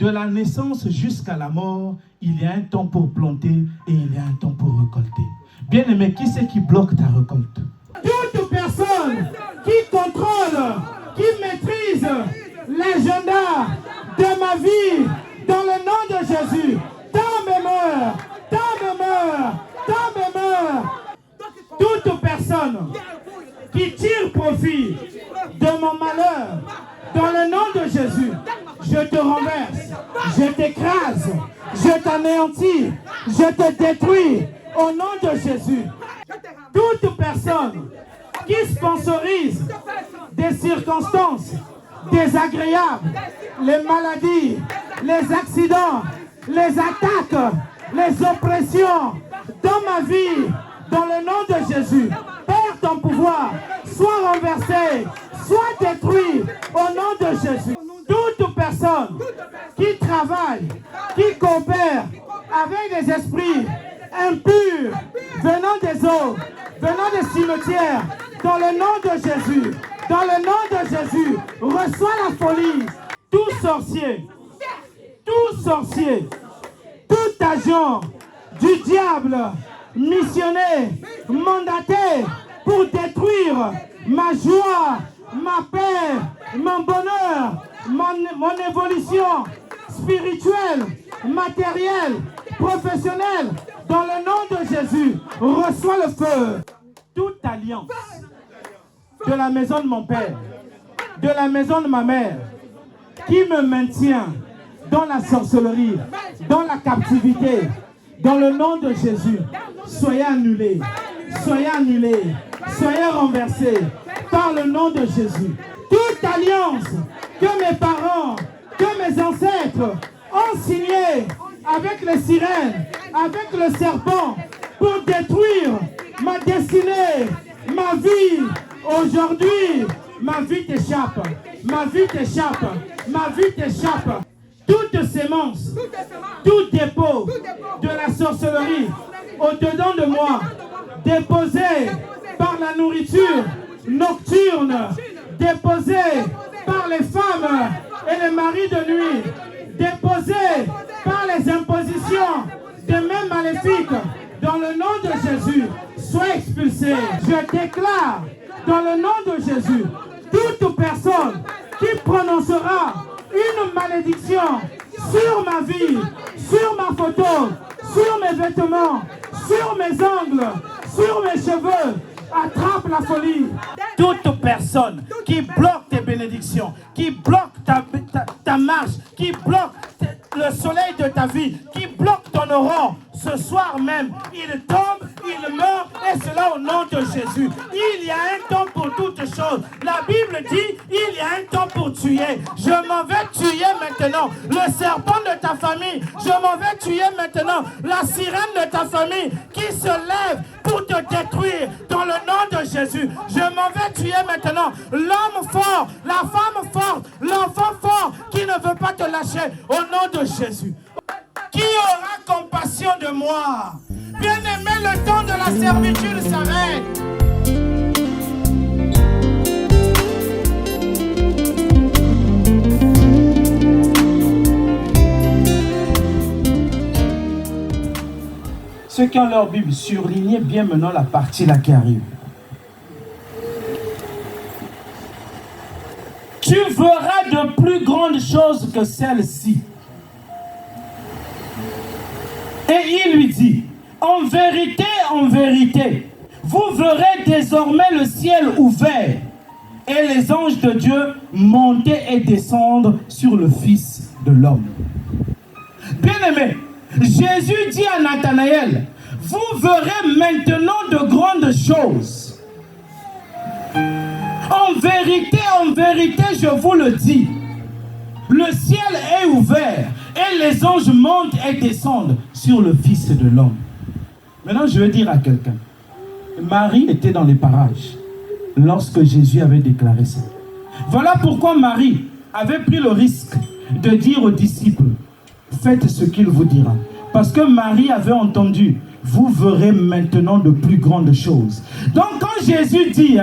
De la naissance jusqu'à la mort, il y a un temps pour planter et il y a un temps pour récolter. Bien-aimé, qui c'est qui bloque ta récolte? Toute personne qui contrôle, qui maîtrise l'agenda de ma vie, dans le nom de Jésus, tant me meurt, tant me meurt, tant me meurt. Toute personne qui tire profit de mon malheur, dans le nom de Jésus, je te renverse, je t'écrase, je t'anéantis, je te détruis au nom de Jésus. Toute personne qui sponsorise des circonstances désagréables, les maladies, les accidents, les attaques, les oppressions dans ma vie, dans le nom de Jésus, perds ton pouvoir, sois renversé, sois détruit au nom de Jésus. Toute personne qui travaille, qui coopère avec des esprits impurs, venant des eaux, venant des cimetières, dans le nom de Jésus, dans le nom de Jésus, reçois la folie. Tout sorcier, tout agent du diable, missionné, mandaté pour détruire ma joie, ma paix, mon bonheur, mon évolution spirituelle, matérielle, professionnelle, dans le nom de Jésus, reçois le feu. Toute alliance de la maison de mon père, de la maison de ma mère, qui me maintient dans la sorcellerie, dans la captivité, dans le nom de Jésus, soyez annulés, soyez annulés, soyez renversés par le nom de Jésus. Toute alliance que mes parents, que mes ancêtres ont signée avec les sirènes, avec le serpent, pour détruire ma destinée, ma vie, aujourd'hui, ma vie t'échappe, ma vie t'échappe, ma vie t'échappe. Toute sémence, tout dépôt de la sorcellerie au-dedans de moi, déposé par la nourriture nocturne, déposé par les femmes et les maris de nuit, déposé par les impositions des mêmes maléfiques, dans le nom de Jésus, sois expulsé. Je déclare dans le nom de Jésus, toute personne qui prononcera une malédiction sur ma vie, sur ma photo, sur mes vêtements, sur mes ongles, sur mes cheveux, attrape la folie. Toute personne qui bloque tes bénédictions, qui bloque ta marche, qui bloque le soleil de ta vie, qui bloque ton aurore, ce soir même, il tombe, il meurt, et cela au nom de Jésus. Il y a un temps pour toutes choses. La Bible dit, il y a un temps pour tuer. Je m'en vais tuer maintenant le serpent de ta famille. Je m'en vais tuer maintenant la sirène de ta famille qui se lève pour te détruire dans le nom de Jésus. Je m'en vais tuer maintenant l'homme fort, la femme forte, l'enfant fort qui ne veut pas te lâcher au nom de Jésus. Qui aura compassion de moi? Bien-aimé, le temps de la servitude s'arrête. Ceux qui ont leur Bible, surlignez bien maintenant la partie là qui arrive. Tu verras de plus grandes choses que celles-ci. Et il lui dit, en vérité, vous verrez désormais le ciel ouvert et les anges de Dieu monter et descendre sur le Fils de l'homme. Bien-aimé, Jésus dit à Nathanaël, vous verrez maintenant de grandes choses. En vérité, je vous le dis, le ciel est ouvert et les anges montent et descendent sur le Fils de l'homme. Maintenant, je vais dire à quelqu'un, Marie était dans les parages lorsque Jésus avait déclaré ça. Voilà pourquoi Marie avait pris le risque de dire aux disciples, faites ce qu'il vous dira. Parce que Marie avait entendu, vous verrez maintenant de plus grandes choses. Donc quand Jésus dit,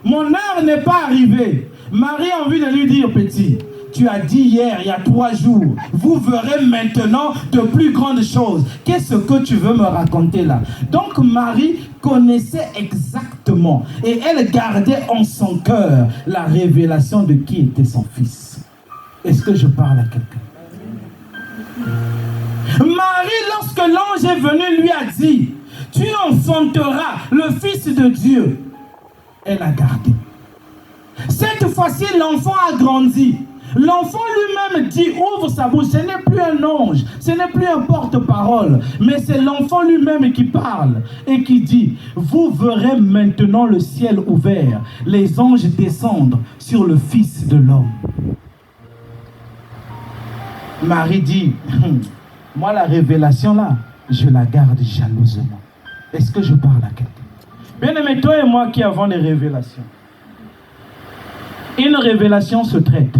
mon heure n'est pas arrivée, Marie a envie de lui dire, petit, tu as dit hier, il y a 3 jours, vous verrez maintenant de plus grandes choses. Qu'est-ce que tu veux me raconter là? Donc Marie connaissait exactement et elle gardait en son cœur la révélation de qui était son fils. Est-ce que je parle à quelqu'un? Marie, lorsque l'ange est venu, lui a dit, tu enfanteras le Fils de Dieu. Elle a gardé. Cette fois-ci, l'enfant a grandi. L'enfant lui-même dit, ouvre sa bouche. Ce n'est plus un ange, ce n'est plus un porte-parole, mais c'est l'enfant lui-même qui parle et qui dit, vous verrez maintenant le ciel ouvert, les anges descendre sur le Fils de l'homme. Marie dit, moi la révélation là, je la garde jalousement. Est-ce que je parle à quelqu'un? Bien-aimé, toi et moi qui avons des révélations. Une révélation se traite.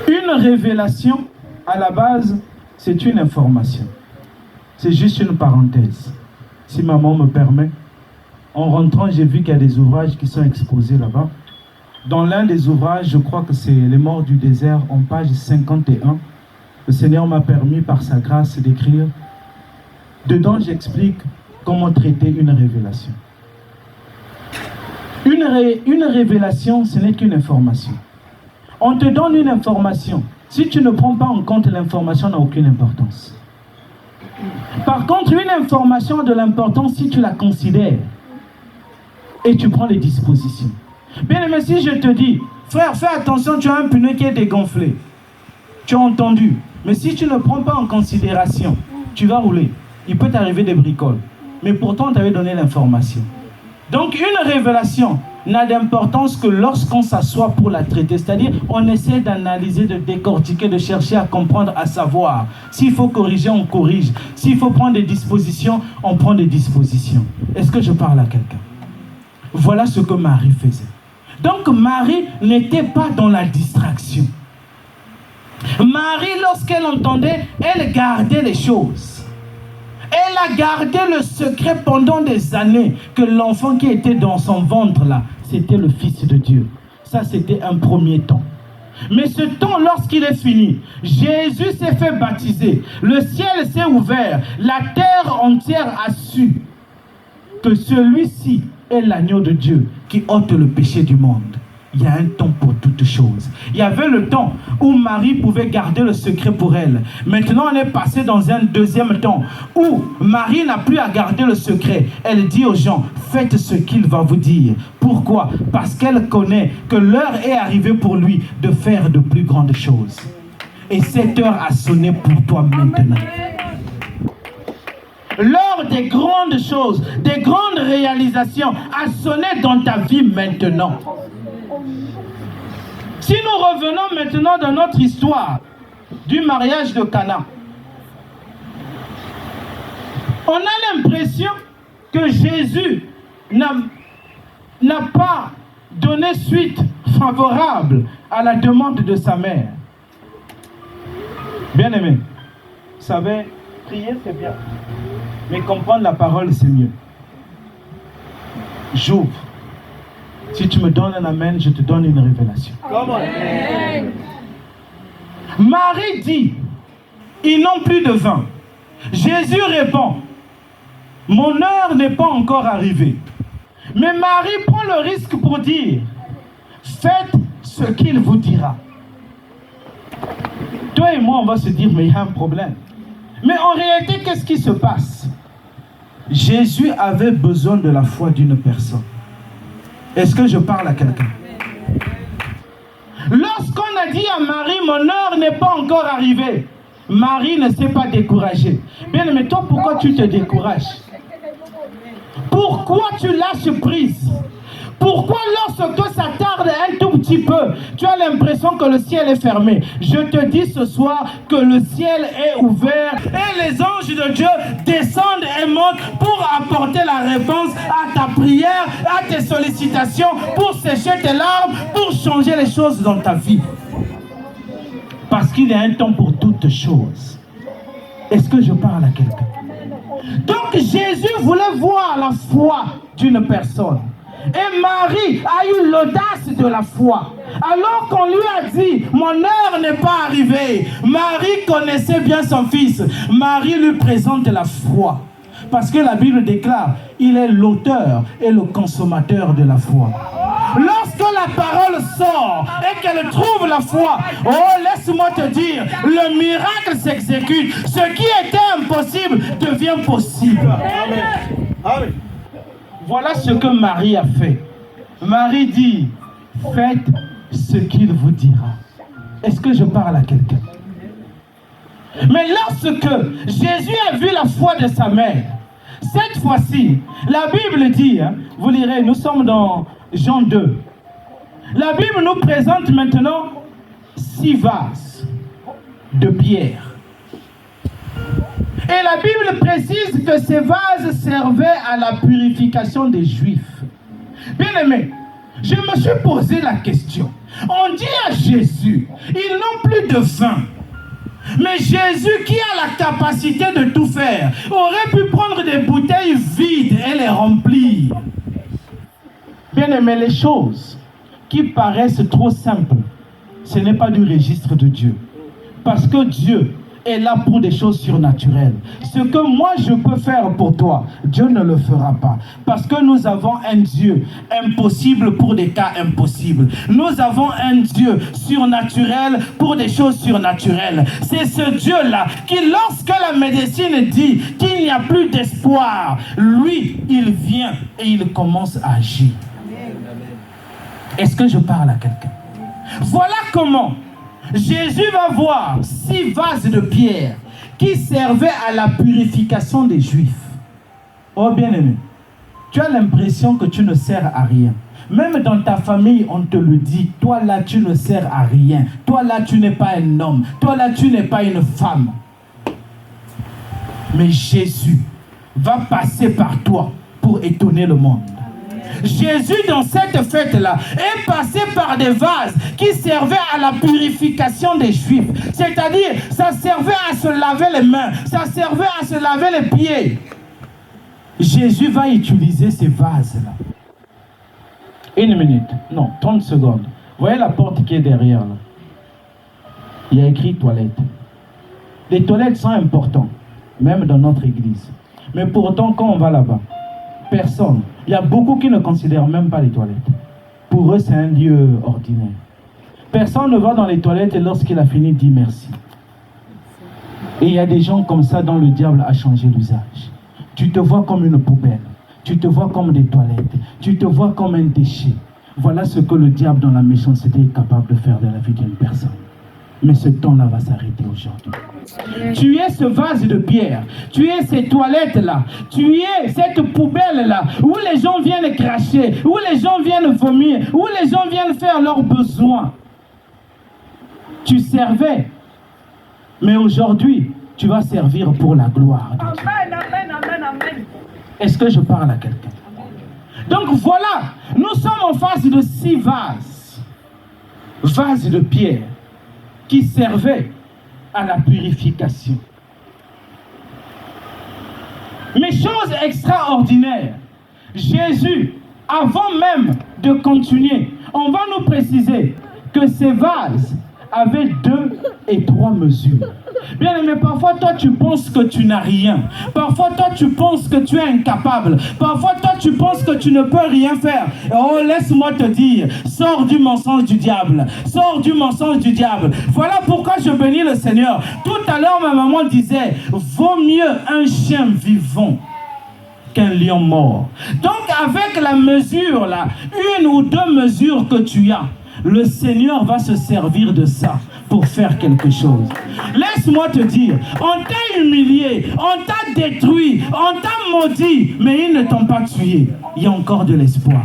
Une révélation, à la base, c'est une information. C'est juste une parenthèse. Si maman me permet, en rentrant, j'ai vu qu'il y a des ouvrages qui sont exposés là-bas. Dans l'un des ouvrages, je crois que c'est Les Morts du désert, en page 51, le Seigneur m'a permis par sa grâce d'écrire. Dedans, j'explique comment traiter une révélation. Une révélation, ce n'est qu'une information. On te donne une information. Si tu ne prends pas en compte l'information, n'a aucune importance. Par contre, une information a de l'importance si tu la considères et tu prends les dispositions. Bien aimé, si je te dis, frère, fais attention, tu as un pneu qui est dégonflé. Tu as entendu. Mais si tu ne prends pas en considération, tu vas rouler. Il peut t'arriver des bricoles. Mais pourtant, on t'avait donné l'information. Donc, une révélation n'a d'importance que lorsqu'on s'assoit pour la traiter. C'est-à-dire, on essaie d'analyser, de décortiquer, de chercher à comprendre, à savoir. S'il faut corriger, on corrige. S'il faut prendre des dispositions, on prend des dispositions. Est-ce que je parle à quelqu'un? Voilà ce que Marie faisait. Donc, Marie n'était pas dans la distraction. Marie, lorsqu'elle entendait, elle gardait les choses. Elle a gardé le secret pendant des années que l'enfant qui était dans son ventre là, c'était le Fils de Dieu. Ça, c'était un premier temps. Mais ce temps, lorsqu'il est fini, Jésus s'est fait baptiser. Le ciel s'est ouvert. La terre entière a su que celui-ci est l'agneau de Dieu qui ôte le péché du monde. Il y a un temps pour toutes choses. Il y avait le temps où Marie pouvait garder le secret pour elle. Maintenant, on est passé dans un deuxième temps où Marie n'a plus à garder le secret. Elle dit aux gens, faites ce qu'il va vous dire. Pourquoi? Parce qu'elle connaît que l'heure est arrivée pour lui de faire de plus grandes choses. Et cette heure a sonné pour toi maintenant. L'heure des grandes choses, des grandes réalisations a sonné dans ta vie maintenant. Si nous revenons maintenant dans notre histoire du mariage de Cana, on a l'impression que Jésus n'a pas donné suite favorable à la demande de sa mère. Bien aimé, vous savez, prier c'est bien, mais comprendre la parole c'est mieux. J'ouvre. Si tu me donnes un amen, je te donne une révélation. Amen. Marie dit, ils n'ont plus de vin. Jésus répond, mon heure n'est pas encore arrivée. Mais Marie prend le risque pour dire, faites ce qu'il vous dira. Toi et moi, on va se dire, mais il y a un problème. Mais en réalité, qu'est-ce qui se passe? Jésus avait besoin de la foi d'une personne. Est-ce que je parle à quelqu'un? Lorsqu'on a dit à Marie, mon heure n'est pas encore arrivée, Marie ne s'est pas découragée. Bien, mais toi, pourquoi tu te décourages? Pourquoi tu lâches prise? Pourquoi lorsque ça tarde un tout petit peu, tu as l'impression que le ciel est fermé? Je te dis ce soir que le ciel est ouvert et les anges de Dieu descendent et montent pour apporter la réponse à ta prière, à tes sollicitations, pour sécher tes larmes, pour changer les choses dans ta vie. Parce qu'il y a un temps pour toutes choses. Est-ce que je parle à quelqu'un? Donc Jésus voulait voir la foi d'une personne. Et Marie a eu l'audace de la foi, Alors qu'on lui a dit, mon heure n'est pas arrivée. Marie connaissait bien son fils. Marie lui présente la foi. Parce que la Bible déclare, il est l'auteur et le consommateur de la foi. Lorsque la parole sort et qu'elle trouve la foi, oh, laisse-moi te dire, le miracle s'exécute. Ce qui était impossible devient possible. Amen. Amen. Voilà ce que Marie a fait. Marie dit, faites ce qu'il vous dira. Est-ce que je parle à quelqu'un? Mais lorsque Jésus a vu la foi de sa mère, cette fois-ci, la Bible dit, vous lirez, nous sommes dans Jean 2. La Bible nous présente maintenant 6 vases de pierre. Et la Bible précise que ces vases servaient à la purification des Juifs. Bien aimé, je me suis posé la question. On dit à Jésus, ils n'ont plus de vin. Mais Jésus, qui a la capacité de tout faire, aurait pu prendre des bouteilles vides et les remplir. Bien aimé, les choses qui paraissent trop simples, ce n'est pas du registre de Dieu. Parce que Dieu est là pour des choses surnaturelles. Ce que moi je peux faire pour toi, Dieu ne le fera pas. Parce que nous avons un Dieu impossible pour des cas impossibles. Nous avons un Dieu surnaturel pour des choses surnaturelles. C'est ce Dieu-là qui, lorsque la médecine dit qu'il n'y a plus d'espoir, lui, il vient et il commence à agir. Est-ce que je parle à quelqu'un? Voilà comment Jésus va voir 6 vases de pierre qui servaient à la purification des Juifs. Oh bien-aimé, tu as l'impression que tu ne sers à rien. Même dans ta famille, on te le dit. Toi là, tu ne sers à rien. Toi là, tu n'es pas un homme. Toi là, tu n'es pas une femme. Mais Jésus va passer par toi pour étonner le monde. Jésus, dans cette fête-là, est passé par des vases qui servaient à la purification des Juifs. C'est-à-dire, ça servait à se laver les mains, ça servait à se laver les pieds. Jésus va utiliser ces vases-là. 1 minute, non, 30 secondes. Vous voyez la porte qui est derrière là? Il y a écrit toilette. Les toilettes sont importantes, même dans notre église. Mais pourtant, quand on va là-bas, personne. Il y a beaucoup qui ne considèrent même pas les toilettes. Pour eux, c'est un lieu ordinaire. Personne ne va dans les toilettes et lorsqu'il a fini, dit merci. Et il y a des gens comme ça dont le diable a changé l'usage. Tu te vois comme une poubelle. Tu te vois comme des toilettes. Tu te vois comme un déchet. Voilà ce que le diable dans la méchanceté est capable de faire de la vie d'une personne. Mais ce temps-là va s'arrêter aujourd'hui. Tu es ce vase de pierre. Tu es ces toilettes-là. Tu es cette poubelle-là où les gens viennent cracher, où les gens viennent vomir, où les gens viennent faire leurs besoins. Tu servais. Mais aujourd'hui, tu vas servir pour la gloire de Dieu. Amen. Est-ce que je parle à quelqu'un? Donc voilà, nous sommes en face de 6 vases. Vases de pierre qui servaient à la purification. Mais chose extraordinaire, Jésus, avant même de continuer, on va nous préciser que ces vases avaient 2 et 3 mesures. Bien aimé, parfois toi tu penses que tu n'as rien. Parfois toi tu penses que tu es incapable. Parfois toi tu penses que tu ne peux rien faire. Oh, laisse-moi te dire, sors du mensonge du diable. Sors du mensonge du diable. Voilà pourquoi je bénis le Seigneur. Tout à l'heure ma maman disait, vaut mieux un chien vivant qu'un lion mort. Donc avec la mesure là, 1 ou 2 mesures que tu as, le Seigneur va se servir de ça pour faire quelque chose. Laisse-moi te dire, on t'a humilié, on t'a détruit, on t'a maudit, mais ils ne t'ont pas tué. Il y a encore de l'espoir.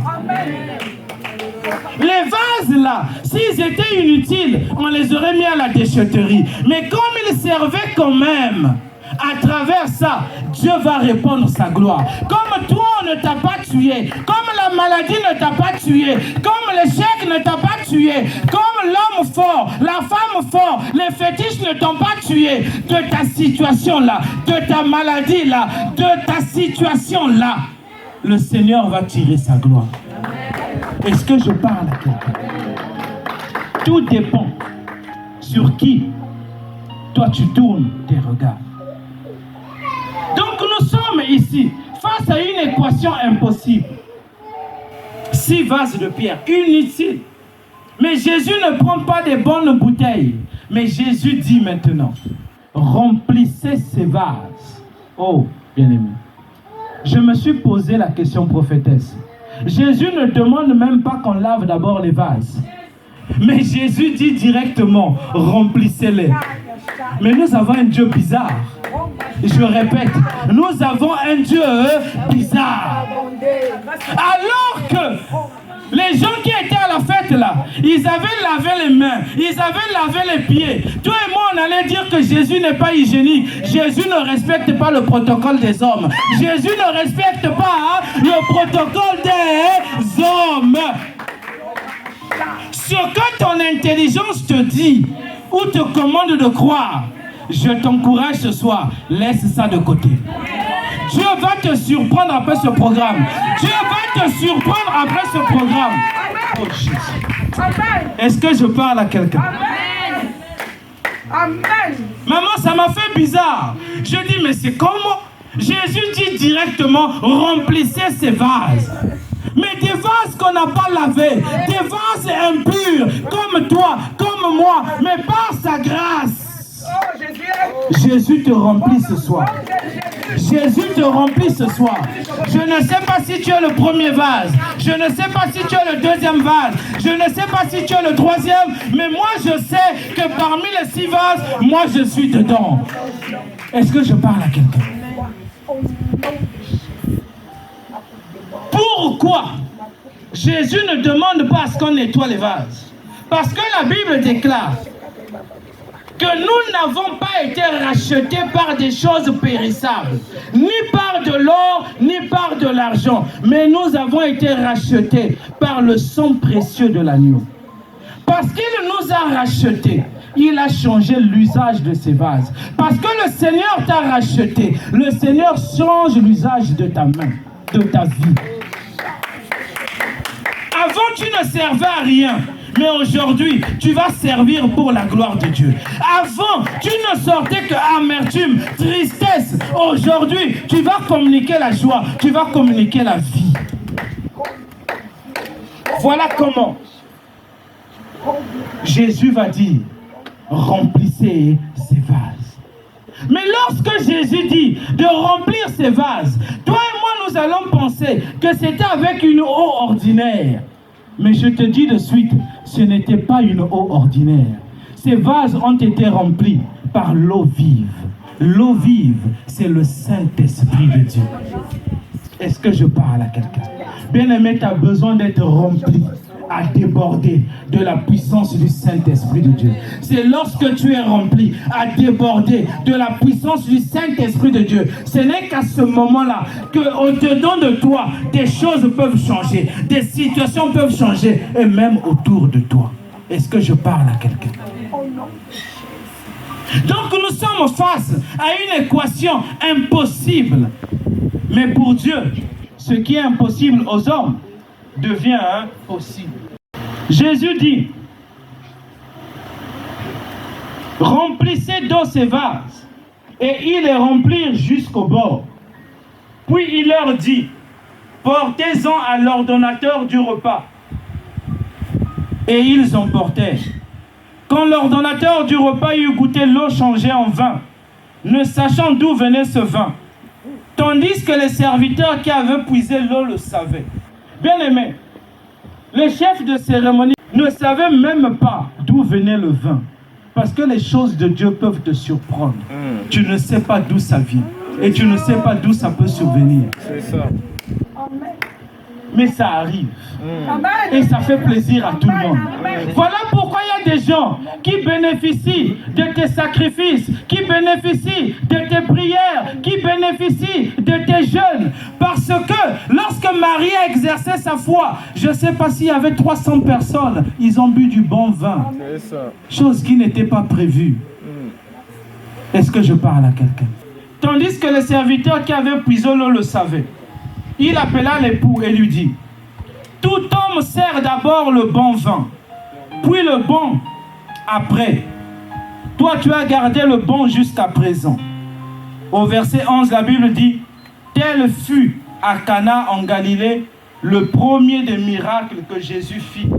Les vases là, s'ils étaient inutiles, on les aurait mis à la déchetterie. Mais comme ils servaient quand même, à travers ça, Dieu va répondre sa gloire. Comme toi, on ne t'a pas tué. Comme la maladie ne t'a pas tué. Comme l'échec ne t'a pas tué. Comme l'homme fort, la femme fort, les fétiches ne t'ont pas tué. De ta situation là, de ta maladie là, de ta situation là, le Seigneur va tirer sa gloire. Est-ce que je parle à quelqu'un? Tout dépend sur qui toi tu tournes tes regards. Donc nous sommes ici face à une équation impossible. 6 vases de pierre, inutiles. Mais Jésus ne prend pas des bonnes bouteilles. Mais Jésus dit maintenant, remplissez ces vases. Oh, bien-aimé. Je me suis posé la question prophétesse. Jésus ne demande même pas qu'on lave d'abord les vases. Mais Jésus dit directement, remplissez-les. Mais nous avons un Dieu bizarre. Je répète, nous avons un Dieu bizarre. Alors que les gens qui étaient à la fête là, ils avaient lavé les mains, ils avaient lavé les pieds. Toi et moi, on allait dire que Jésus n'est pas hygiénique. Jésus ne respecte pas le protocole des hommes. Jésus ne respecte pas le protocole des hommes. Ce que ton intelligence te dit ou te commande de croire, je t'encourage ce soir, laisse ça de côté. Dieu va te surprendre après ce programme. Dieu va te surprendre après ce programme. Oh Jésus. Est-ce que je parle à quelqu'un? Amen. Maman, ça m'a fait bizarre. Je dis, mais c'est comment? Jésus dit directement, remplissez ces vases. Mais des vases qu'on n'a pas lavés, des vases impurs, comme toi, comme moi, mais par sa grâce. Jésus te remplit ce soir. Jésus te remplit ce soir. Je ne sais pas si tu es le premier vase. Je ne sais pas si tu es le deuxième vase. Je ne sais pas si tu es le troisième. Mais moi, je sais que parmi les 6 vases, moi, je suis dedans. Est-ce que je parle à quelqu'un? Pourquoi Jésus ne demande pas à ce qu'on nettoie les vases? Parce que la Bible déclare que nous n'avons pas été rachetés par des choses périssables, ni par de l'or, ni par de l'argent, mais nous avons été rachetés par le sang précieux de l'agneau. Parce qu'il nous a rachetés, il a changé l'usage de ces vases. Parce que le Seigneur t'a racheté, le Seigneur change l'usage de ta main, de ta vie. Avant, tu ne servais à rien. Mais aujourd'hui, tu vas servir pour la gloire de Dieu. Avant, tu ne sortais que amertume, tristesse. Aujourd'hui, tu vas communiquer la joie. Tu vas communiquer la vie. Voilà comment Jésus va dire, remplissez ces vases. Mais lorsque Jésus dit de remplir ces vases, toi et moi, nous allons penser que c'était avec une eau ordinaire. Mais je te dis de suite, ce n'était pas une eau ordinaire. Ces vases ont été remplis par l'eau vive. L'eau vive, c'est le Saint-Esprit de Dieu. Est-ce que je parle à quelqu'un? Bien-aimé, tu as besoin d'être rempli, à déborder de la puissance du Saint-Esprit de Dieu. C'est lorsque tu es rempli, à déborder de la puissance du Saint-Esprit de Dieu. Ce n'est qu'à ce moment-là qu'au-dedans de toi, des choses peuvent changer, des situations peuvent changer, et même autour de toi. Est-ce que je parle à quelqu'un? Donc nous sommes face à une équation impossible. Mais pour Dieu, ce qui est impossible aux hommes devient possible. Jésus dit, remplissez d'eau ces vases, et ils les remplirent jusqu'au bord. Puis il leur dit, portez-en à l'ordonnateur du repas. Et ils en portèrent. Quand l'ordonnateur du repas eut goûté l'eau changée en vin, ne sachant d'où venait ce vin, tandis que les serviteurs qui avaient puisé l'eau le savaient. Bien-aimé, le chef de cérémonie ne savait même pas d'où venait le vin. Parce que les choses de Dieu peuvent te surprendre. Tu ne sais pas d'où ça vient. Et tu ne sais pas d'où ça peut survenir. C'est ça. Mais ça arrive. Et ça fait plaisir à tout le monde. Voilà pourquoi il y a des gens qui bénéficient de tes sacrifices, qui bénéficient de tes prières, qui bénéficient de tes jeûnes. Parce que lorsque Marie a exercé sa foi, je ne sais pas s'il y avait 300 personnes, ils ont bu du bon vin. Chose qui n'était pas prévue. Est-ce que je parle à quelqu'un? Tandis que le serviteur qui avait puisé l'eau le savait. Il appela l'époux et lui dit, tout homme sert d'abord le bon vin, depuis le bon après. Toi, tu as gardé le bon jusqu'à présent. Au verset 11, la Bible dit, tel fut à Cana en Galilée le premier des miracles que Jésus fit.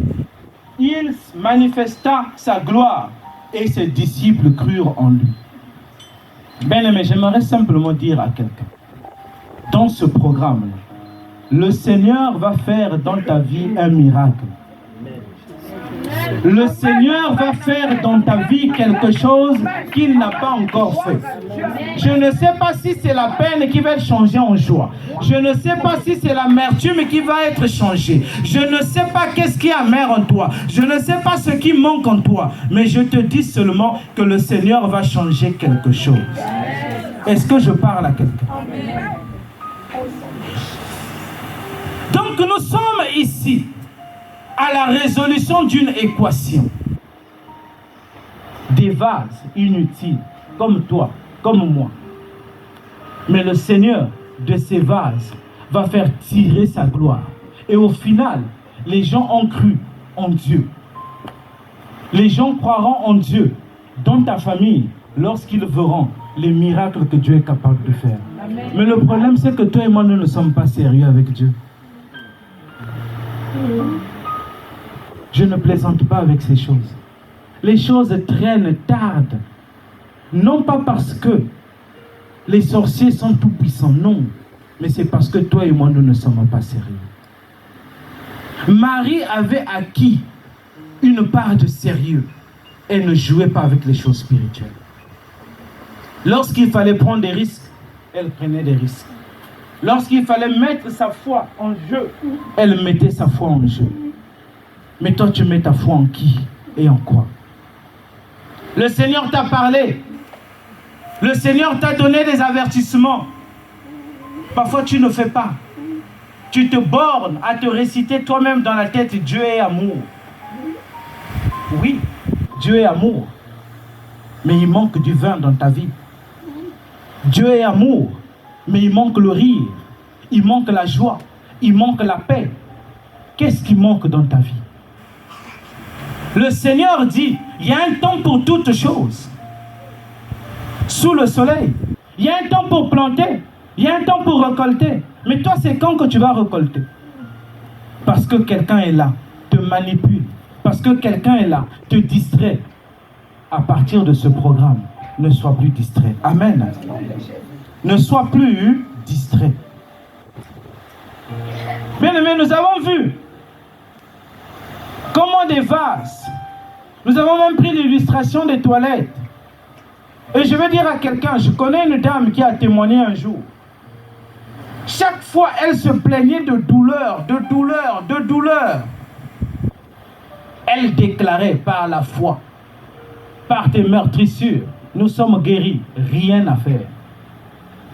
Il manifesta sa gloire et ses disciples crurent en lui. Bien-aimé, j'aimerais simplement dire à quelqu'un, dans ce programme, le Seigneur va faire dans ta vie un miracle. Le Seigneur va faire dans ta vie quelque chose qu'il n'a pas encore fait. Je ne sais pas si c'est la peine qui va être changée en joie. Je ne sais pas si c'est l'amertume qui va être changée. Je ne sais pas qu'est-ce qui est amer en toi. Je ne sais pas ce qui manque en toi. Mais je te dis seulement que le Seigneur va changer quelque chose. Est-ce que je parle à quelqu'un? Donc nous sommes ici à la résolution d'une équation. Des vases inutiles, comme toi, comme moi. Mais le Seigneur de ces vases va faire tirer sa gloire. Et au final, les gens ont cru en Dieu. Les gens croiront en Dieu dans ta famille lorsqu'ils verront les miracles que Dieu est capable de faire. Amen. Mais le problème, c'est que toi et moi, nous ne sommes pas sérieux avec Dieu. Je ne plaisante pas avec ces choses. Les choses traînent, tardent. Non pas parce que les sorciers sont tout puissants, non. Mais c'est parce que toi et moi, nous ne sommes pas sérieux. Marie avait acquis une part de sérieux. Elle ne jouait pas avec les choses spirituelles. Lorsqu'il fallait prendre des risques, elle prenait des risques. Lorsqu'il fallait mettre sa foi en jeu, elle mettait sa foi en jeu. Mais toi, tu mets ta foi en qui et en quoi? Le Seigneur t'a parlé. Le Seigneur t'a donné des avertissements. Parfois, tu ne fais pas. Tu te bornes à te réciter toi-même dans la tête, Dieu est amour. Oui, Dieu est amour. Mais il manque du vin dans ta vie. Dieu est amour. Mais il manque le rire. Il manque la joie. Il manque la paix. Qu'est-ce qui manque dans ta vie? Le Seigneur dit, il y a un temps pour toutes choses. Sous le soleil. Il y a un temps pour planter. Il y a un temps pour récolter. Mais toi, c'est quand que tu vas récolter? Parce que quelqu'un est là, te manipule. Parce que quelqu'un est là, te distrait. À partir de ce programme, ne sois plus distrait. Amen. Ne sois plus distrait. Bien aimé, nous avons vu comment des vases. Nous avons même pris l'illustration des toilettes. Et je vais dire à quelqu'un, je connais une dame qui a témoigné un jour. Chaque fois, elle se plaignait de douleur, de douleur, de douleur. Elle déclarait par la foi, par tes meurtrissures, nous sommes guéris, rien à faire.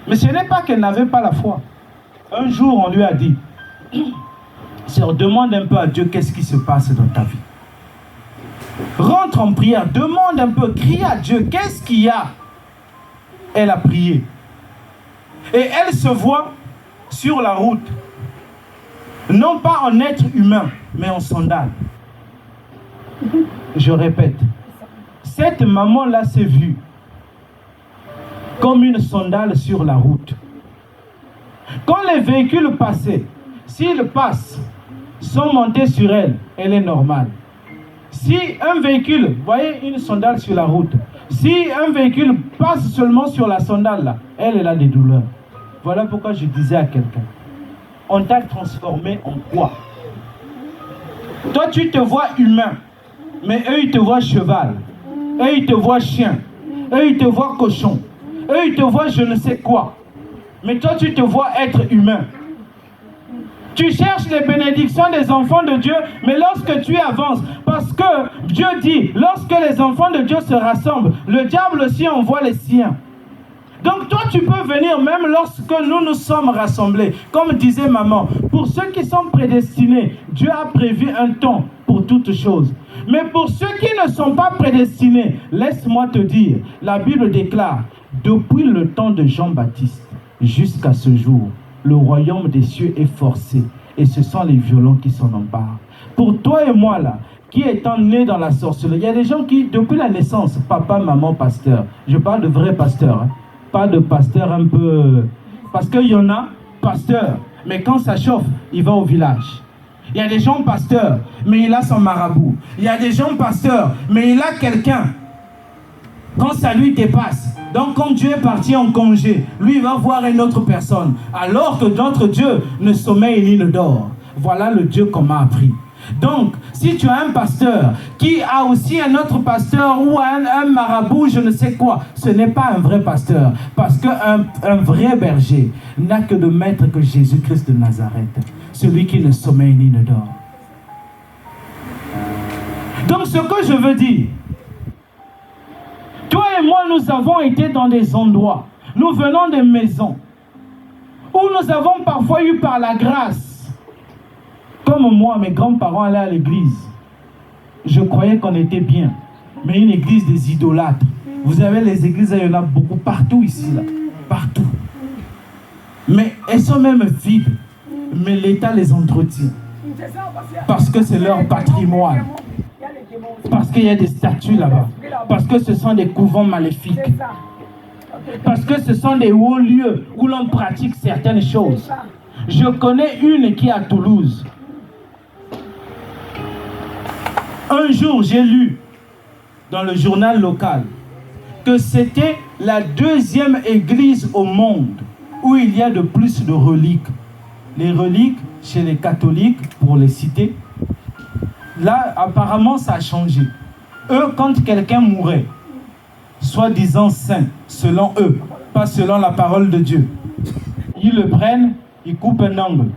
Mais ce n'est pas qu'elle n'avait pas la foi. Un jour, on lui a dit, Sœur, demande un peu à Dieu qu'est-ce qui se passe dans ta vie. Rentre en prière, demande un peu, crie à Dieu, qu'est-ce qu'il y a? Elle a prié. Et elle se voit sur la route, non pas en être humain, mais en sandales. Je répète, cette maman-là s'est vue comme une sandale sur la route. Quand les véhicules passaient, s'ils passent sans monter sur elle, elle est normale. Si un véhicule, vous voyez une sandale sur la route, si un véhicule passe seulement sur la sandale là, elle a des douleurs. Voilà pourquoi je disais à quelqu'un, on t'a transformé en quoi? Toi tu te vois humain, mais eux ils te voient cheval, eux ils te voient chien, eux ils te voient cochon, eux ils te voient je ne sais quoi. Mais toi tu te vois être humain. Tu cherches les bénédictions des enfants de Dieu, mais lorsque tu avances, parce que Dieu dit, lorsque les enfants de Dieu se rassemblent, le diable aussi envoie les siens. Donc toi tu peux venir même lorsque nous nous sommes rassemblés. Comme disait maman, pour ceux qui sont prédestinés, Dieu a prévu un temps pour toutes choses. Mais pour ceux qui ne sont pas prédestinés, laisse-moi te dire, la Bible déclare, depuis le temps de Jean-Baptiste jusqu'à ce jour, le royaume des cieux est forcé et ce sont les violents qui s'en emparent. Pour toi et moi là, qui étant nés dans la sorcellerie, il y a des gens qui, depuis la naissance, papa, maman, pasteur, je parle de vrais pasteurs, hein, pas de pasteurs un peu... Parce qu'il y en a, pasteurs, mais quand ça chauffe, il va au village. Il y a des gens pasteurs, mais il a son marabout. Il y a des gens pasteurs, mais il a quelqu'un. Quand ça lui dépasse, donc quand Dieu est parti en congé, lui il va voir une autre personne. Alors que notre Dieu ne sommeille ni ne dort. Voilà le Dieu qu'on m'a appris. Donc, si tu as un pasteur qui a aussi un autre pasteur ou un marabout, je ne sais quoi, ce n'est pas un vrai pasteur. Parce qu'un vrai berger n'a que de maître que Jésus-Christ de Nazareth. Celui qui ne sommeille ni ne dort. Donc, ce que je veux dire, toi et moi, nous avons été dans des endroits, nous venons des maisons, où nous avons parfois eu par la grâce. Comme moi, mes grands-parents allaient à l'église. Je croyais qu'on était bien. Mais une église des idolâtres. Vous avez les églises, il y en a beaucoup partout ici, là. Partout. Mais elles sont même vides. Mais l'État les entretient. Parce que c'est leur patrimoine. Parce qu'il y a des statues là-bas. Parce que ce sont des couvents maléfiques. Parce que ce sont des hauts lieux où l'on pratique certaines choses. Je connais une qui est à Toulouse. Un jour, j'ai lu dans le journal local que c'était la 2e église au monde où il y a de plus de reliques. Les reliques chez les catholiques, pour les citer, là, apparemment, ça a changé. Eux, quand quelqu'un mourait, soi-disant saint, selon eux, pas selon la parole de Dieu, ils le prennent, ils coupent un angle,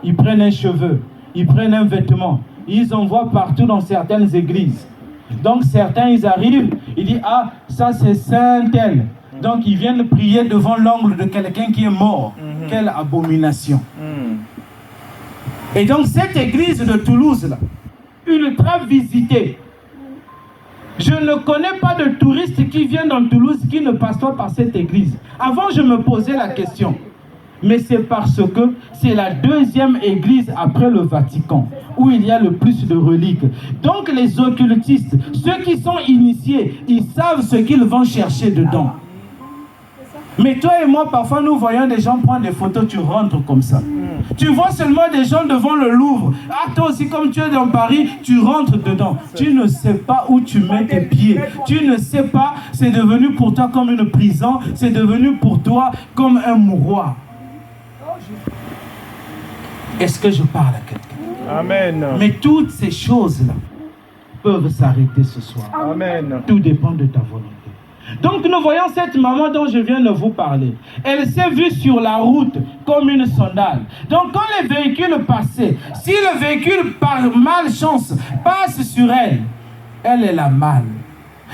ils prennent un cheveu, ils prennent un vêtement, ils envoient partout dans certaines églises. Donc certains, ils arrivent, ils disent, ah, ça c'est saint tel. Donc ils viennent prier devant l'angle de quelqu'un qui est mort. Quelle abomination. Et donc cette église de Toulouse, là, ultra visitée. Je ne connais pas de touristes qui viennent dans Toulouse qui ne passent pas par cette église. Avant, je me posais la question. Mais c'est parce que c'est la 2e église après le Vatican où il y a le plus de reliques. Donc les occultistes, ceux qui sont initiés, ils savent ce qu'ils vont chercher dedans. Mais toi et moi, parfois, nous voyons des gens prendre des photos, tu rentres comme ça. Tu vois seulement des gens devant le Louvre. Ah, toi aussi, comme tu es dans Paris, tu rentres dedans. Tu ne sais pas où tu mets tes pieds. Tu ne sais pas, c'est devenu pour toi comme une prison. C'est devenu pour toi comme un mouroir. Est-ce que je parle à quelqu'un? Amen. Mais toutes ces choses-là peuvent s'arrêter ce soir. Amen. Tout dépend de ta volonté. Donc nous voyons cette maman dont je viens de vous parler. Elle s'est vue sur la route comme une sandale. Donc quand les véhicules passaient, si le véhicule par malchance passe sur elle, elle a mal.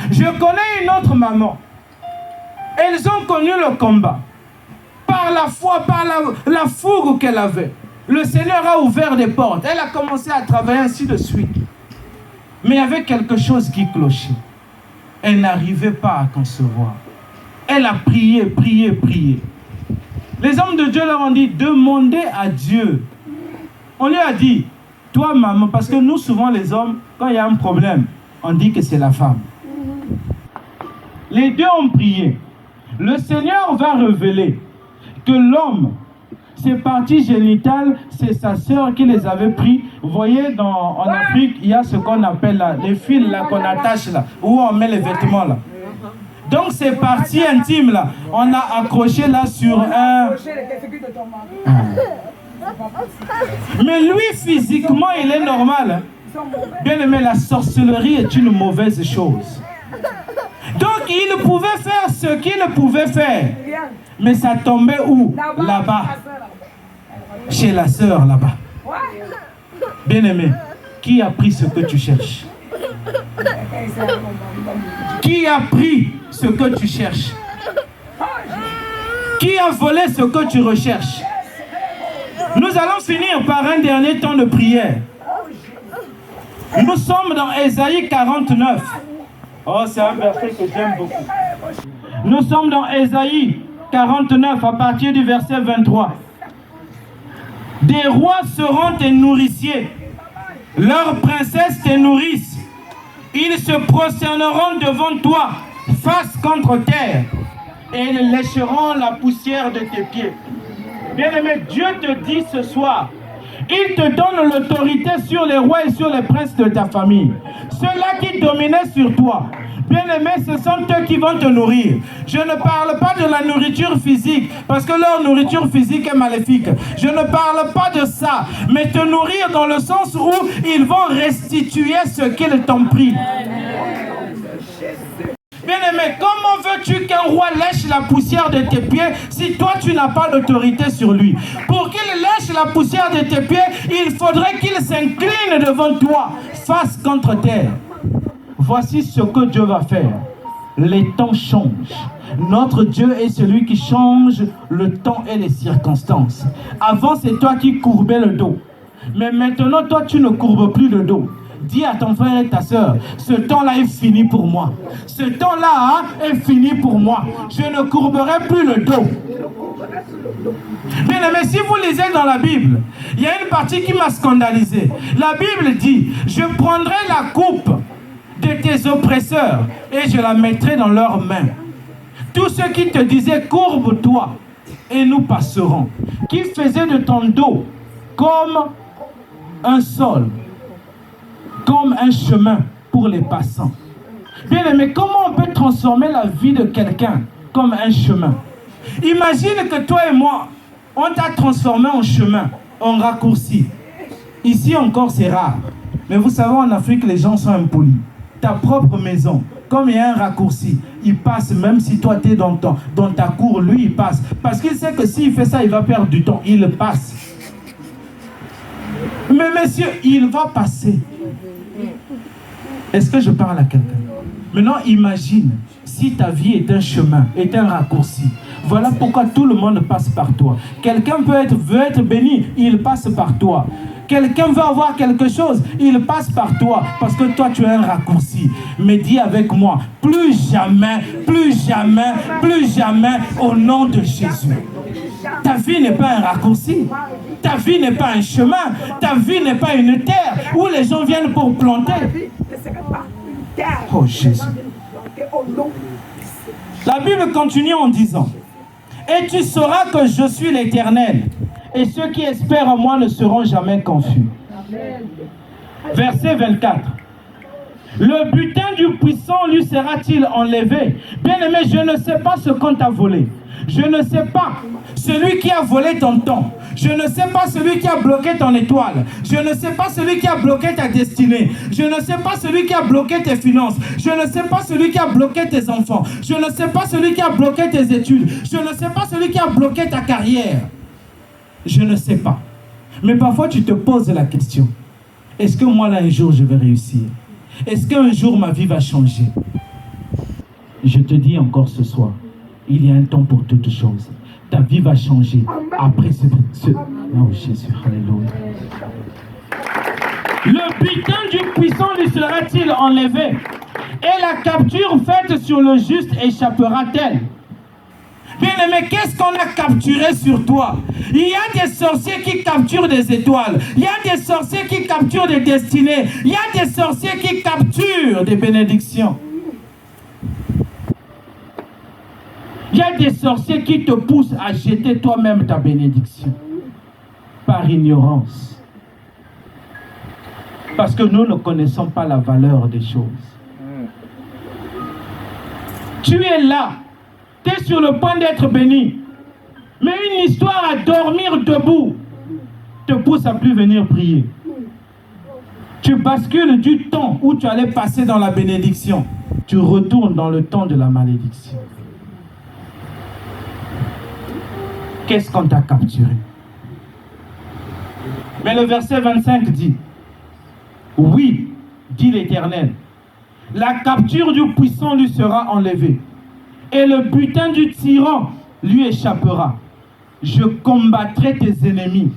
Je connais une autre maman. Elles ont connu le combat. Par la foi, par la fougue qu'elle avait. Le Seigneur a ouvert des portes. Elle a commencé à travailler ainsi de suite. Mais il y avait quelque chose qui clochait. Elle n'arrivait pas à concevoir. Elle a prié, prié, prié. Les hommes de Dieu leur ont dit, demandez à Dieu. On lui a dit, toi maman, parce que nous souvent les hommes, quand il y a un problème, on dit que c'est la femme. Les deux ont prié. Le Seigneur va révéler que l'homme, ses parties génitales, c'est sa sœur qui les avait pris. Vous voyez, en Afrique, il y a ce qu'on appelle là, les fils là qu'on attache là, où on met les vêtements là. Donc ces parties intimes là, on a accroché là sur un... Mais lui, physiquement, il est normal. Hein. Bien aimé, la sorcellerie est une mauvaise chose. Donc il pouvait faire ce qu'il pouvait faire. Mais ça tombait où? Là-bas. Chez la sœur là-bas. Bien-aimé, qui a pris ce que tu cherches? Qui a pris ce que tu cherches? Qui a volé ce que tu recherches? Nous allons finir par un dernier temps de prière. Nous sommes dans Ésaïe 49. Oh, c'est un verset que j'aime beaucoup. Nous sommes dans Ésaïe 49 à partir du verset 23. Des rois seront tes nourriciers. Leurs princesses te nourrissent. Ils se prosterneront devant toi, face contre terre, et ils lécheront la poussière de tes pieds. Bien-aimé, Dieu te dit ce soir, il te donne l'autorité sur les rois et sur les princes de ta famille. Ceux-là qui dominaient sur toi. Bien-aimé, ce sont eux qui vont te nourrir. Je ne parle pas de la nourriture physique, parce que leur nourriture physique est maléfique. Je ne parle pas de ça, mais te nourrir dans le sens où ils vont restituer ce qu'ils t'ont pris. Bien-aimé, comment veux-tu qu'un roi lèche la poussière de tes pieds si toi tu n'as pas d'autorité sur lui? Pour qu'il lèche la poussière de tes pieds, il faudrait qu'il s'incline devant toi, face contre terre. Voici ce que Dieu va faire. Les temps changent. Notre Dieu est celui qui change le temps et les circonstances. Avant, c'est toi qui courbais le dos. Mais maintenant, toi, tu ne courbes plus le dos. Dis à ton frère et ta soeur, ce temps-là est fini pour moi. Ce temps-là est fini pour moi. Je ne courberai plus le dos. Bien aimé, si vous lisez dans la Bible, il y a une partie qui m'a scandalisé. La Bible dit, je prendrai la coupe de tes oppresseurs et je la mettrai dans leurs mains. Tous ceux qui te disaient, courbe-toi et nous passerons. Qui faisaient de ton dos comme un sol, comme un chemin pour les passants. Bien aimé, comment on peut transformer la vie de quelqu'un comme un chemin? Imagine que toi et moi, on t'a transformé en chemin, en raccourci. Ici encore, c'est rare. Mais vous savez, en Afrique, les gens sont impolis. Ta propre maison, comme il y a un raccourci, il passe, même si toi tu es dans ta cour, lui il passe. Parce qu'il sait que s'il fait ça, il va perdre du temps. Il passe. Mais messieurs, il va passer. Est-ce que je parle à quelqu'un? Maintenant, imagine si ta vie est un chemin, est un raccourci. Voilà pourquoi tout le monde passe par toi. Quelqu'un veut être béni, il passe par toi. Quelqu'un veut avoir quelque chose, il passe par toi, parce que toi tu es un raccourci. Mais dis avec moi, plus jamais, plus jamais, plus jamais, au nom de Jésus. Ta vie n'est pas un raccourci. Ta vie n'est pas un chemin. Ta vie n'est pas une terre où les gens viennent pour planter. Oh Jésus. La Bible continue en disant, et tu sauras que je suis l'Éternel. Et ceux qui espèrent en moi ne seront jamais confus. Verset 24. Le butin du puissant lui sera-t-il enlevé? Bien-aimé, je ne sais pas ce qu'on t'a volé. Je ne sais pas celui qui a volé ton temps. Je ne sais pas celui qui a bloqué ton étoile. Je ne sais pas celui qui a bloqué ta destinée. Je ne sais pas celui qui a bloqué tes finances. Je ne sais pas celui qui a bloqué tes enfants. Je ne sais pas celui qui a bloqué tes études. Je ne sais pas celui qui a bloqué ta carrière. Je ne sais pas. Mais parfois tu te poses la question. Est-ce que moi là un jour je vais réussir? Est-ce qu'un jour ma vie va changer? Je te dis encore ce soir, il y a un temps pour toutes choses. Ta vie va changer après ce... Oh Jésus, alléluia. Le butin du puissant lui sera-t-il enlevé? Et la capture faite sur le juste échappera-t-elle? Bien-aimé, qu'est-ce qu'on a capturé sur toi? Il y a des sorciers qui capturent des étoiles. Il y a des sorciers qui capturent des destinées. Il y a des sorciers qui capturent des bénédictions. Il y a des sorciers qui te poussent à jeter toi-même ta bénédiction. Par ignorance. Parce que nous ne connaissons pas la valeur des choses. Tu es là. Tu es sur le point d'être béni. Mais une histoire à dormir debout te pousse à plus venir prier. Tu bascules du temps où tu allais passer dans la bénédiction. Tu retournes dans le temps de la malédiction. Qu'est-ce qu'on t'a capturé? Mais le verset 25 dit, oui, dit l'Éternel, la capture du puissant lui sera enlevée. Et le butin du tyran lui échappera. Je combattrai tes ennemis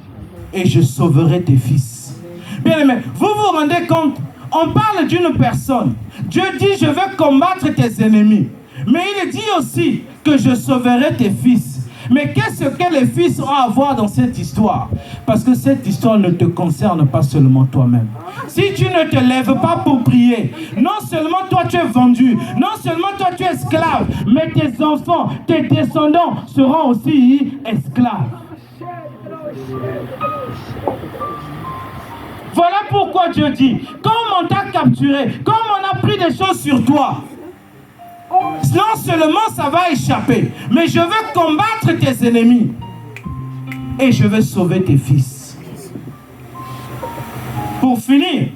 et je sauverai tes fils. Bien aimé, vous vous rendez compte? On parle d'une personne. Dieu dit, je vais combattre tes ennemis. Mais il dit aussi que je sauverai tes fils. Mais qu'est-ce que les fils ont à voir dans cette histoire? Parce que cette histoire ne te concerne pas seulement toi-même. Si tu ne te lèves pas pour prier, non seulement toi tu es vendu, non seulement toi tu es esclave, mais tes enfants, tes descendants seront aussi esclaves. Voilà pourquoi Dieu dit, comme on t'a capturé, comme on a pris des choses sur toi, non seulement ça va échapper, mais je veux combattre tes ennemis et je vais sauver tes fils. Pour finir,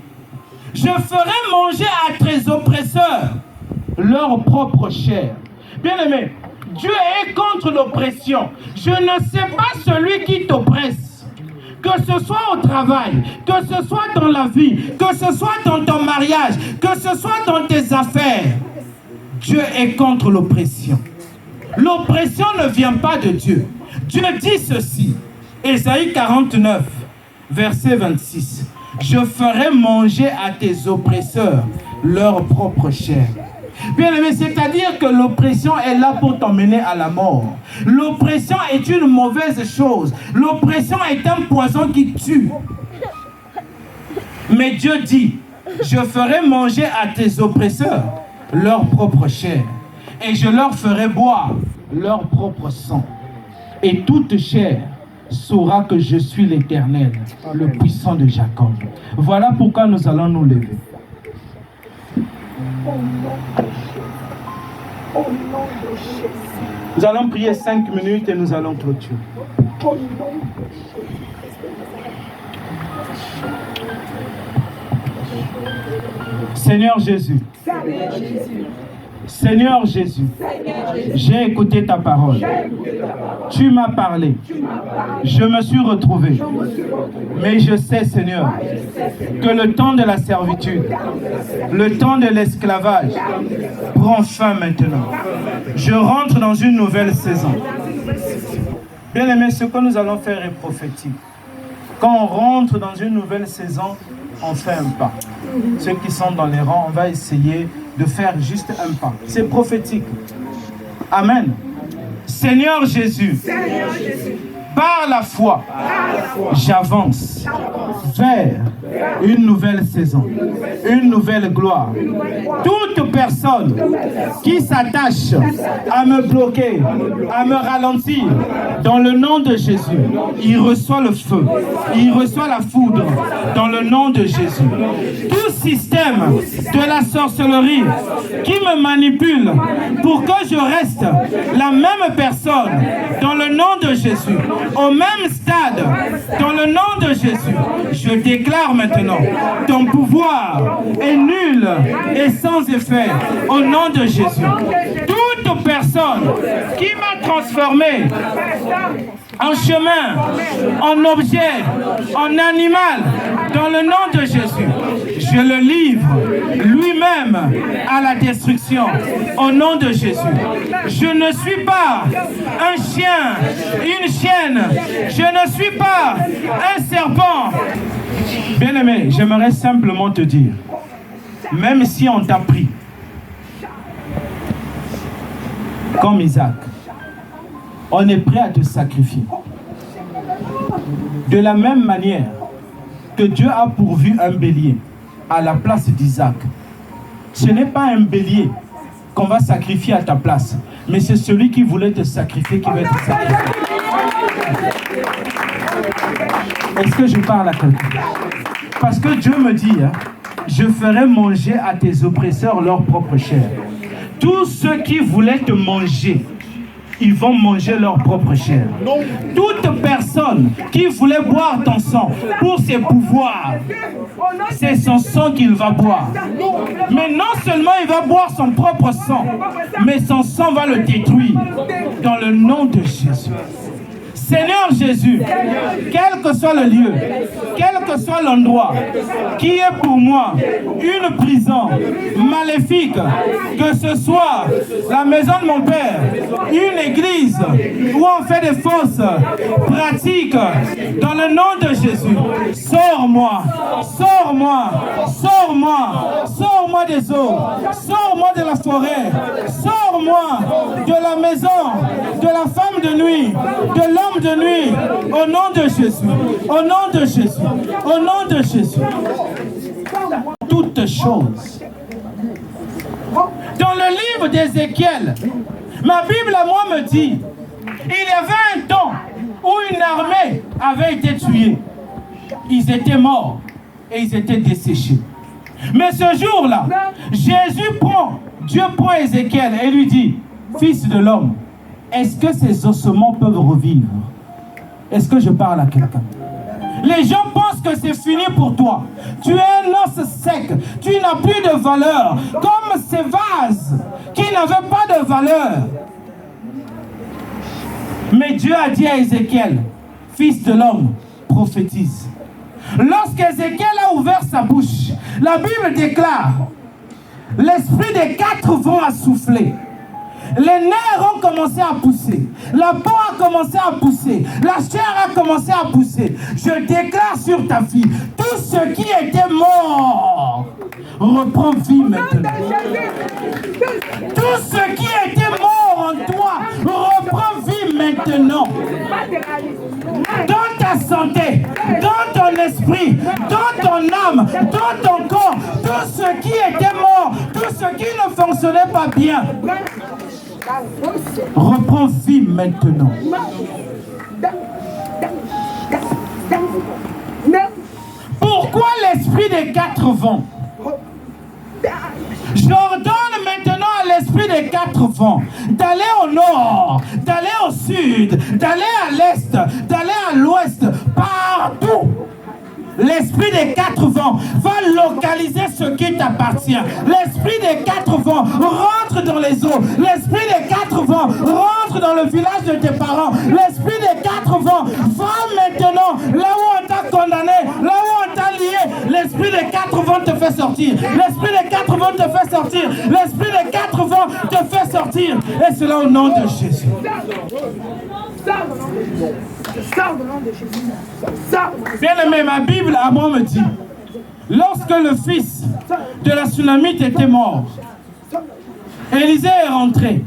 je ferai manger à tes oppresseurs leur propre chair. Bien-aimé, Dieu est contre l'oppression. Je ne sais pas celui qui t'oppresse. Que ce soit au travail, que ce soit dans la vie, que ce soit dans ton mariage, que ce soit dans tes affaires. Dieu est contre l'oppression. L'oppression ne vient pas de Dieu. Dieu dit ceci. Ésaïe 49, verset 26. Je ferai manger à tes oppresseurs leur propre chair. Bien aimé, c'est-à-dire que l'oppression est là pour t'emmener à la mort. L'oppression est une mauvaise chose. L'oppression est un poison qui tue. Mais Dieu dit, je ferai manger à tes oppresseurs leur propre chair, et je leur ferai boire leur propre sang. Et toute chair saura que je suis l'Éternel, le puissant de Jacob. Voilà pourquoi nous allons nous lever. Nous allons prier 5 minutes et nous allons clôturer. Seigneur Jésus, Seigneur Jésus, j'ai écouté ta parole. Tu m'as parlé. Je me suis retrouvé. Mais je sais, Seigneur, que le temps de la servitude, le temps de l'esclavage prend fin maintenant. Je rentre dans une nouvelle saison. Bien-aimés, ce que nous allons faire est prophétique. Quand on rentre dans une nouvelle saison, on fait un pas. Ceux qui sont dans les rangs, on va essayer de faire juste un pas. C'est prophétique. Amen. Seigneur Jésus, par la foi, j'avance vers une nouvelle saison, une nouvelle gloire. Toute personne qui s'attache à me bloquer, à me ralentir, dans le nom de Jésus, il reçoit le feu, il reçoit la foudre, dans le nom de Jésus. Tout système de la sorcellerie qui me manipule pour que je reste la même personne, dans le nom de Jésus, au même stade, dans le nom de Jésus, je déclare maintenant, ton pouvoir est nul et sans effet, au nom de Jésus. Toute personne qui m'a transformé en chemin, en objet, en animal, dans le nom de Jésus, je le livre lui-même à la destruction, au nom de Jésus. Je ne suis pas un chien, une chienne, je ne suis pas un serpent. Bien-aimé, j'aimerais simplement te dire, même si on t'a pris, comme Isaac, on est prêt à te sacrifier. De la même manière que Dieu a pourvu un bélier à la place d'Isaac, ce n'est pas un bélier qu'on va sacrifier à ta place, mais c'est celui qui voulait te sacrifier qui va être sacrifié. Est-ce que je parle à quelqu'un? Parce que Dieu me dit, je ferai manger à tes oppresseurs leur propre chair. Tous ceux qui voulaient te manger, ils vont manger leur propre chair. Toute personne qui voulait boire ton sang pour ses pouvoirs, c'est son sang qu'il va boire. Mais non seulement il va boire son propre sang, mais son sang va le détruire. Dans le nom de Jésus. Seigneur Jésus, quel que soit le lieu, quel que soit l'endroit, qui est pour moi une prison maléfique, que ce soit la maison de mon père, une église où on fait des fausses pratiques dans le nom de Jésus. Sors-moi, sors-moi, sors-moi, sors-moi des eaux, sors-moi de la forêt, sors-moi de la maison, de la femme de nuit, de l'homme de nuit, au nom de Jésus, au nom de Jésus, au nom de Jésus. Toutes choses. Dans le livre d'Ézéchiel, ma Bible à moi me dit, il y avait un temps où une armée avait été tuée. Ils étaient morts et ils étaient desséchés. Mais ce jour-là, Dieu prend Ézéchiel et lui dit, fils de l'homme, est-ce que ces ossements peuvent revivre? Est-ce que je parle à quelqu'un? Les gens pensent que c'est fini pour toi. Tu es un os sec. Tu n'as plus de valeur. Comme ces vases qui n'avaient pas de valeur. Mais Dieu a dit à Ézéchiel, fils de l'homme, prophétise. Lorsqu'Ézéchiel a ouvert sa bouche, la Bible déclare, l'esprit des 4 vents a soufflé. Les nerfs ont commencé à pousser. La peau a commencé à pousser. La chair a commencé à pousser. Je déclare sur ta fille, tout ce qui était mort reprend vie maintenant. Tout ce qui était mort en toi reprend vie maintenant. Dans ta santé, dans ton esprit, dans ton âme, dans ton corps, tout ce qui était mort, tout ce qui ne fonctionnait pas bien, reprends vie maintenant. Pourquoi l'esprit des 4 vents? J'ordonne maintenant à l'esprit des 4 vents d'aller au nord, d'aller au sud, d'aller à l'est, d'aller à l'ouest, partout. L'esprit des 4 vents va localiser ce qui t'appartient. L'esprit des 4 vents rentre dans les eaux. L'esprit des 4 vents rentre dans le village de tes parents. L'esprit des 4 vents va maintenant là où on t'a condamné, là où on t'a lié. L'esprit des 4 vents te fait sortir. L'esprit des 4 vents te fait sortir. L'esprit des 4 vents te fait sortir. Et cela au nom de Jésus. Bien-aimé, ma Bible à moi me dit, lorsque le fils de la Sunamite était mort, Élisée est rentré.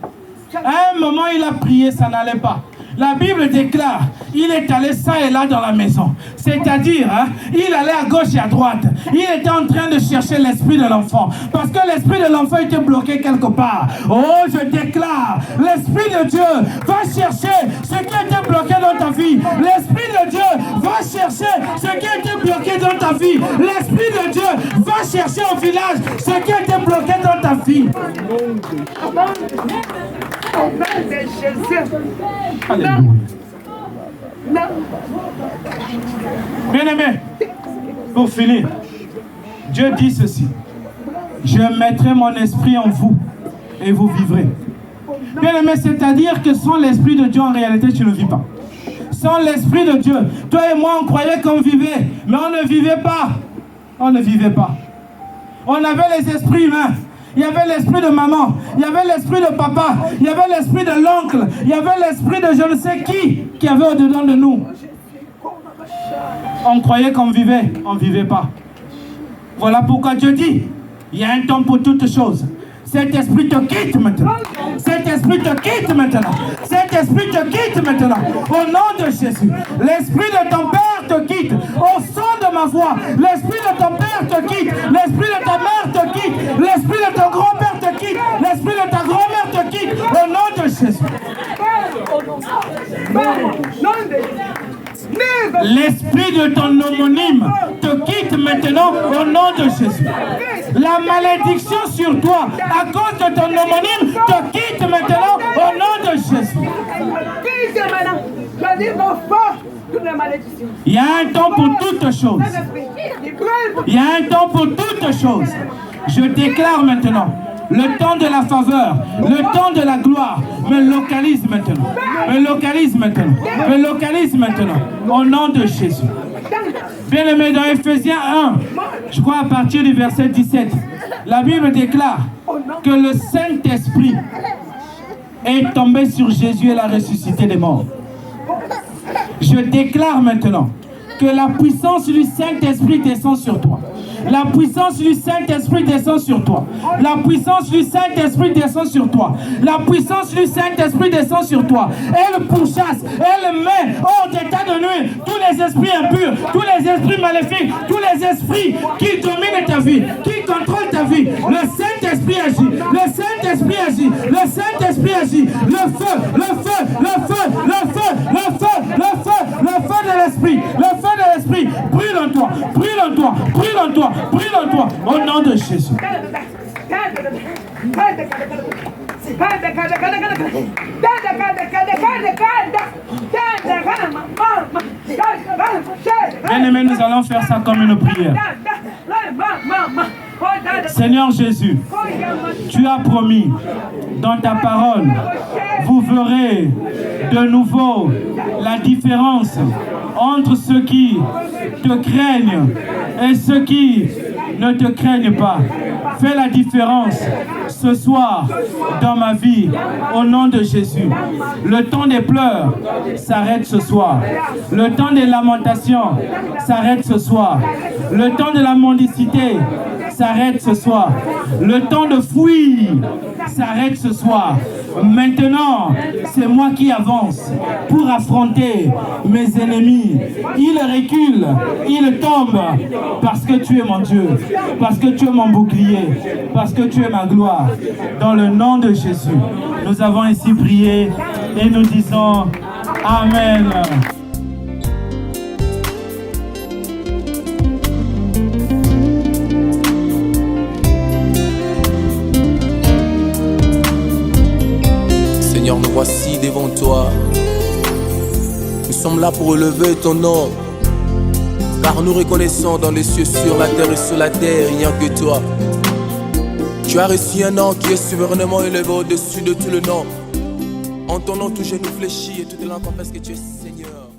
À un moment, il a prié, ça n'allait pas. La Bible déclare, il est allé ça et là dans la maison. C'est-à-dire, il allait à gauche et à droite. Il était en train de chercher l'esprit de l'enfant. Parce que l'esprit de l'enfant était bloqué quelque part. Oh, je déclare, l'esprit de Dieu va chercher ce qui était bloqué dans ta vie. L'esprit de Dieu va chercher ce qui était bloqué dans ta vie. L'esprit de Dieu va chercher au village ce qui était bloqué dans ta vie. Alléluia. Bien-aimé, pour finir, Dieu dit ceci: je mettrai mon esprit en vous et vous vivrez. Bien-aimé, c'est-à-dire que sans l'esprit de Dieu, en réalité, tu ne vis pas. Sans l'esprit de Dieu, toi et moi, on croyait qu'on vivait, mais on ne vivait pas. On ne vivait pas. On avait les esprits humains. Il y avait l'esprit de maman, il y avait l'esprit de papa, il y avait l'esprit de l'oncle, il y avait l'esprit de je ne sais qui avait au-dedans de nous. On croyait qu'on vivait, on ne vivait pas. Voilà pourquoi Dieu dit, il y a un temps pour toutes choses. Cet esprit te quitte maintenant. Cet esprit te quitte maintenant. Cet esprit te quitte maintenant. Au nom de Jésus. L'esprit de ton père te quitte. Au son de ma voix. L'esprit de ton père te quitte. L'esprit de ta mère te quitte. L'esprit de ton grand-père te quitte. L'esprit de ta grand-mère te quitte. Au nom de Jésus. L'esprit de ton homonyme te quitte maintenant au nom de Jésus. La malédiction sur toi à cause de ton homonyme te quitte maintenant au nom de Jésus. Il y a un temps pour toutes choses. Il y a un temps pour toutes choses. Je déclare maintenant, le temps de la faveur, le temps de la gloire me localise maintenant. Me localise maintenant. Me localise maintenant. Au nom de Jésus. Bien-aimé, dans Ephésiens 1, je crois à partir du verset 17, la Bible déclare que le Saint-Esprit est tombée sur Jésus et l'a ressuscité des morts. Je déclare maintenant que la puissance du Saint-Esprit descend sur toi. La puissance du Saint-Esprit descend sur toi. La puissance du Saint-Esprit descend sur toi. La puissance du Saint-Esprit descend sur toi. Elle pourchasse, elle met hors d'état de nuit tous les esprits impurs, tous les esprits maléfiques, tous les esprits qui dominent ta vie, qui contrôlent ta vie. Le Saint-Esprit agit. Le Saint-Esprit agit. Le Saint-Esprit agit. Le feu, le feu, le feu, le feu, le feu, le feu, le feu de l'Esprit. Le feu de l'Esprit brûle en toi, brûle en toi, brûle en toi, brûle en toi, au nom de Jésus. Bien-aimés, nous allons faire ça comme une prière. Seigneur Jésus, tu as promis dans ta parole, vous verrez de nouveau la différence entre ceux qui te craignent et ceux qui ne te craignent pas. Fais la différence ce soir dans ma vie au nom de Jésus. Le temps des pleurs s'arrête ce soir. Le temps des lamentations s'arrête ce soir. Le temps de la mendicité s'arrête ce soir. Le temps de fuir s'arrête ce soir. Maintenant, c'est moi qui avance pour affronter mes ennemis. Ils reculent, ils tombent parce que tu es mon Dieu, parce que tu es mon bouclier, parce que tu es ma gloire. Dans le nom de Jésus, nous avons ainsi prié et nous disons Amen. Seigneur, nous voici devant toi. Nous sommes là pour relever ton nom, car nous reconnaissons dans les cieux, sur la terre et sur la terre, il n'y a que toi. Tu as reçu un nom qui est souverainement élevé au-dessus de tout le nom. En ton nom, tout genou fléchit et toute langue confesse que tu es Seigneur.